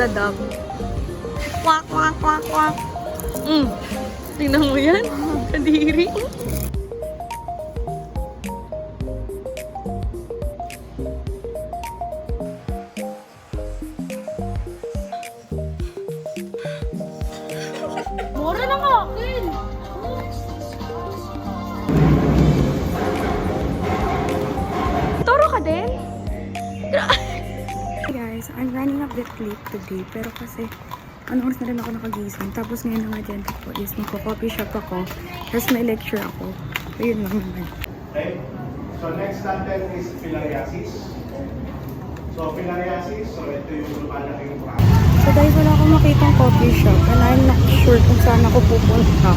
the dog. Quack, quack, quack, quack. Tingnan mo yan. Kadiri. Mura lang akin. Toro ka din? Guys, I'm running a bit late today. Pero kasi, oras na rin ako nakagising. Tapos ngayon ang agenda ko is magko-coffee shop ako. Tapos may lecture ako. Ayun lang naman. Okay? So next natin is filariasis. So filariasis, so ito yung lumalaking process. So guys, wala akong makitang coffee shop and I'm not sure kung saan ako pupunta.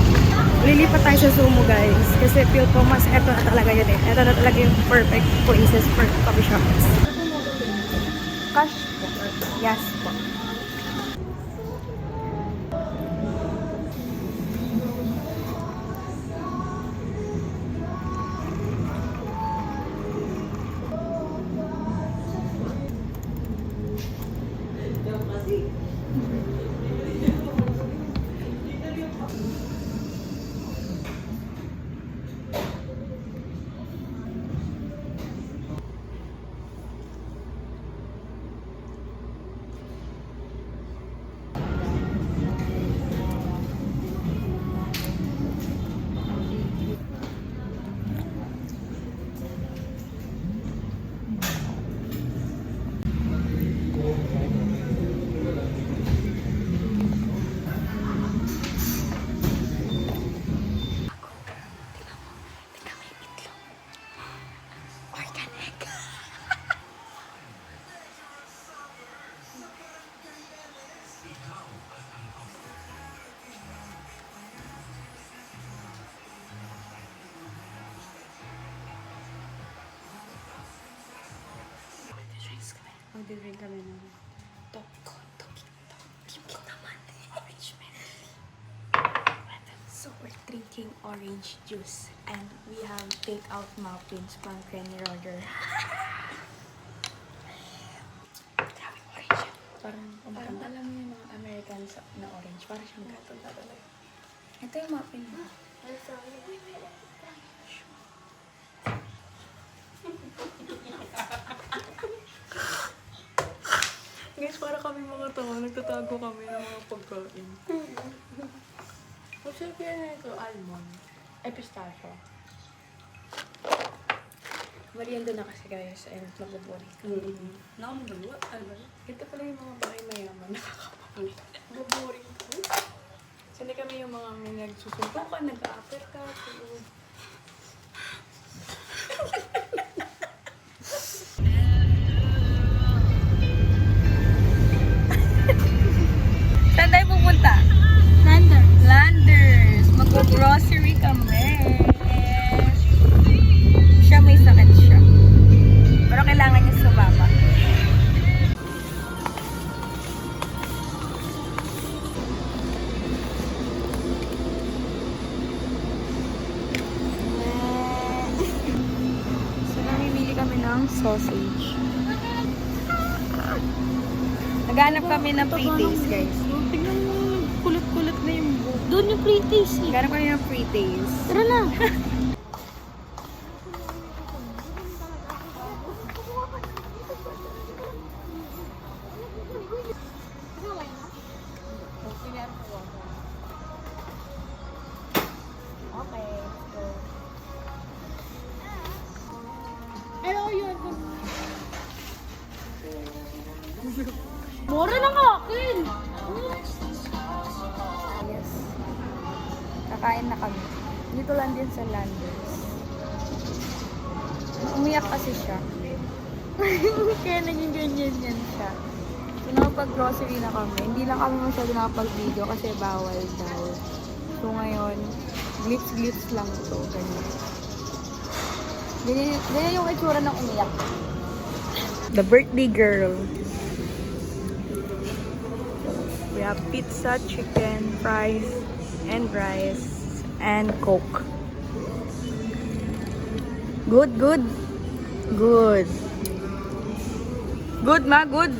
Lilipat tayo sa Sumo guys kasi feel ko mas eto na talaga yun eh. Eto na talaga yung perfect places for coffee shops. Cash po. Yes po. Magdidrink kami ng Tokyo naman. Orange melon. So we're drinking orange juice and we have take-out muffins from Kenny Roger. Grabe orange yun. Parang alam mo yung mga Americans na orange. Parang siyang gato talaga. Ito yung muffin mo. Guys, para kami mga tanga, nagtatago kami ng mga pagkain. Masarap yan na ito, almond. Ay, pistachio. Merienda na kasi guys, and mabuburing kami. Nakamaluwa, almond. Ito pala yung mga bahay mayaman, nakakapabuling. Mabuburing ko. Sali kami yung mga may nagsusuntukan, nag-a-upper ka. Saan tayo pupunta? Landers. Mag-grocery kami. Siya may sakit siya. Pero kailangan niya sumama. So, namimili kami ng sausage. Naghanap kami ng pre-taste, guys. Tignan mo, kulot-kulot na yung buhok. Doon yung pre-taste. Naghanap kami ng pre-taste. Tara na! Okay, so... Hello, yun! Mura lang akin! Yes. Kakain na kami. Dito lang din sa Landers. Umiyak kasi siya. Kaya naging ganyan yan siya. So, nakapag-grocery na kami. Hindi lang kami masyado nakapag-video kasi bawal daw. So, ngayon, glitz-glitz lang to. Ganyan yung itsura ng umiyak. The birthday girl. We have pizza, chicken, fries, and rice, and Coke. Good, good. Good. Good, ma, good.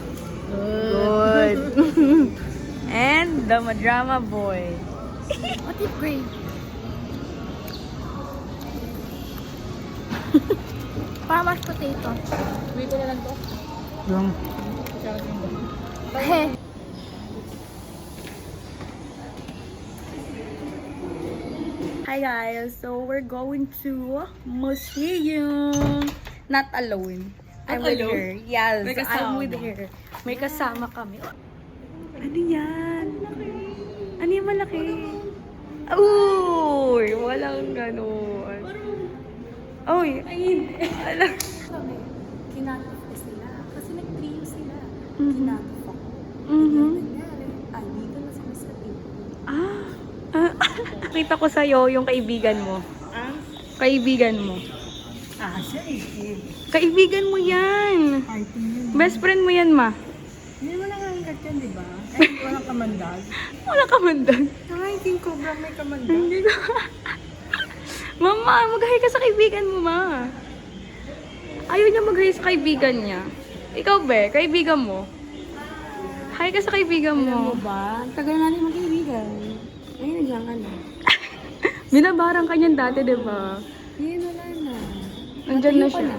Good. And the Madrama boy. What if grade? Para mashed potato. Wait ko na lang to. Yung. Heh. Hi guys, so we're going to museum. Not alone. I'm with alone? her. Yes, May I'm kasama. with her. May kasama kami. Ano yan? Ano yung malaki? Uy, walang ganun. Uy, alam. Kami, kinatufok sila. Kasi nag-trio sila. Mhm. Kinatufok. Mhm. Nangyari, dito na sila sa table. Nakita ko sa'yo yung kaibigan mo. Kaibigan mo. Siya eh. Kaibigan mo yan. Party yun. Best friend mo yan, ma. Hindi mo nangangat yan, di ba? Eh, walang kamandag. Wala ka man doon. Nakaiking cobra may kamandag. Hindi ko. Mama, mag-hi ka sa kaibigan mo, ma. Ayaw niya mag-hi sa kaibigan niya. Ikaw, be, kaibigan mo. Hi ka sa kaibigan Alam mo mo. ba? Ang tagal natin magkaibigan. Ayun, nandiyan ka na. Binabarang ka niyan dati, di ba? Yun, wala na. Nandyan na Natuyo ka siya.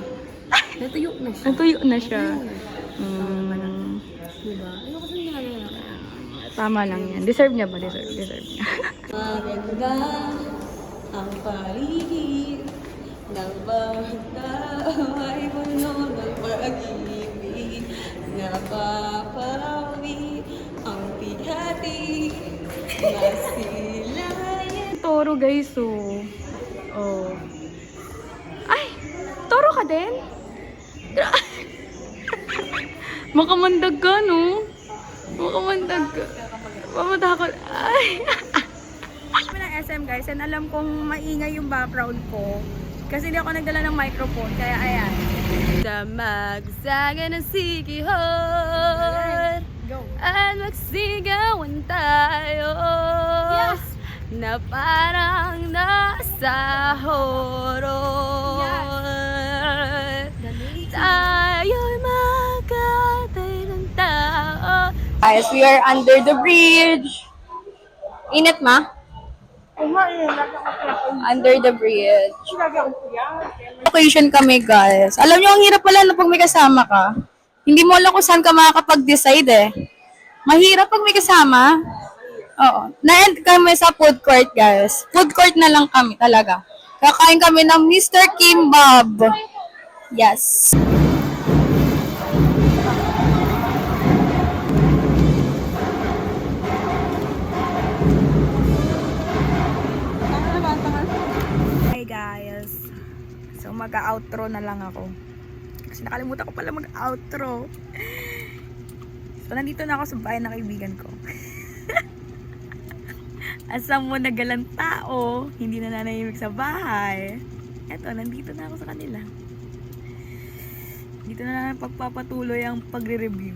Natuyo na siya. Natuyo na siya. Natuyo na. Diba? Ano kasi ginagawa na? Tama lang yan. Deserve niya ba? Deserve niya. Maganda ang paligid ng bawat tao ay puno ng pag-ibig. Napapawi ang pighati na silayan. Toro, guys, oh. Oh. Ay! Toro ka din? Makamandag ka, no? Makamandag ka. Mamadakal. Ay! Kami ng SM, guys, and alam kong maingay yung background ko. Kasi hindi ako nagdala ng microphone, kaya ayan. Damagsaga ng sikihon Go. at magsigawan tayo. Yes! Na parang nasa horror. Tayo'y magkatay ng tao. Guys, we are under the bridge. Init, ma? Under the bridge. Location kami, guys. Alam nyo, ang hirap pala na pag may kasama ka. Hindi mo alam kung saan ka makakapag-decide eh. Mahirap pag may kasama. Oo. Na-end kami sa food court, guys. Food court na lang kami talaga. Kakain kami ng Mr. Kimbab. Yes. Hi guys. So mag-outro na lang ako. Kasi nakalimutan ko pala mag-outro. So nandito na ako sa bahay ng kaibigan ko. Asam mo nagalang tao, hindi na nanahimik sa bahay. Eto, nandito na ako sa kanila. Dito na lang pagpapatuloy ang pagre-review.